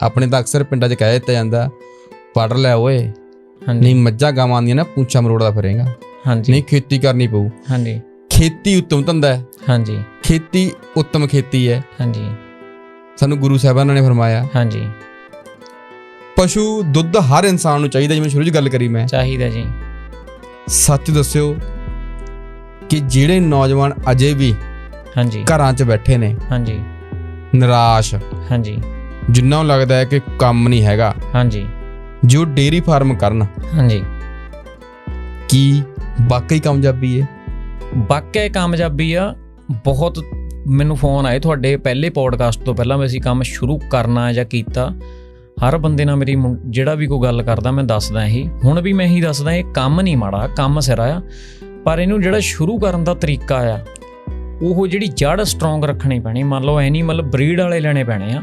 ਆਪਣੇ ਤਾਂ ਅਕਸਰ ਪਿੰਡਾਂ 'ਚ ਕਹਿ ਦਿੱਤਾ ਜਾਂਦਾ, ਪੜ੍ਹ ਲੈ ਓਏ, ਹਾਂਜੀ ਨਹੀਂ ਮੱਝਾਂ ਗਾਵਾਂ ਦੀਆਂ ਨਾ ਪੂੰਛਾਂ ਮਰੋੜਦਾ ਫਿਰੇਗਾ, ਹਾਂਜੀ ਨਹੀਂ ਖੇਤੀ ਕਰਨੀ ਪਊ। ਹਾਂਜੀ ਖੇਤੀ ਉੱਤਮ ਧੰਦਾ ਹੈ, ਹਾਂਜੀ ਖੇਤੀ ਉੱਤਮ ਖੇਤੀ ਹੈ, ਹਾਂਜੀ ਸਾਨੂੰ ਗੁਰੂ ਸਾਹਿਬਾਨਾਂ ਨੇ ਫਰਮਾਇਆ। ਹਾਂਜੀ ਪਸ਼ੂ ਦੁੱਧ ਹਰ ਇਨਸਾਨ ਨੂੰ ਚਾਹੀਦਾ, ਜਿਵੇਂ ਸ਼ੁਰੂ 'ਚ ਗੱਲ ਕਰੀ ਮੈਂ। ਚਾਹੀਦਾ ਜੀ। ਸੱਚ ਦੱਸਿਓ ਕਿ ਜਿਹੜੇ ਨੌਜਵਾਨ ਅਜੇ ਵੀ ਹਾਂਜੀ ਘਰਾਂ 'ਚ ਬੈਠੇ ਨੇ ਹਾਂਜੀ ਨਿਰਾਸ਼, ਹਾਂਜੀ ਜਿਨ੍ਹਾਂ ਨੂੰ ਲੱਗਦਾ ਹੈ ਕਿ ਕੰਮ ਨਹੀਂ ਹੈਗਾ, ਹਾਂਜੀ ਜੋ ਡੇਅਰੀ ਫਾਰਮ ਕਰਨ, ਹਾਂਜੀ ਕੀ ਵਾਕਈ ਕਾਮਯਾਬੀ ਹੈ? ਵਾਕਿਆ ਕਾਮਯਾਬੀ ਆ। ਬਹੁਤ ਮੈਨੂੰ ਫੋਨ ਆਏ ਤੁਹਾਡੇ ਪਹਿਲੇ ਪੋਡਕਾਸਟ ਤੋਂ ਪਹਿਲਾਂ ਵੀ ਅਸੀਂ ਕੰਮ ਸ਼ੁਰੂ ਕਰਨਾ ਜਾਂ ਕੀਤਾ। ਹਰ ਬੰਦੇ ਨਾਲ ਮੇਰੀ ਜਿਹੜਾ ਵੀ ਕੋਈ ਗੱਲ ਕਰਦਾ ਮੈਂ ਦੱਸਦਾ ਇਹੀ, ਹੁਣ ਵੀ ਮੈਂ ਇਹੀ ਦੱਸਦਾ, ਇਹ ਕੰਮ ਨਹੀਂ ਮਾੜਾ, ਕੰਮ ਸਿਰਾ ਆ, ਪਰ ਇਹਨੂੰ ਜਿਹੜਾ ਸ਼ੁਰੂ ਕਰਨ ਦਾ ਤਰੀਕਾ ਆ, ਉਹ ਜਿਹੜੀ ਜੜ੍ਹ ਸਟਰੋਂਗ ਰੱਖਣੀ ਪੈਣੀ। ਮੰਨ ਲਓ ਐਨੀਮਲ ਬਰੀਡ ਵਾਲੇ ਲੈਣੇ ਪੈਣੇ ਆ,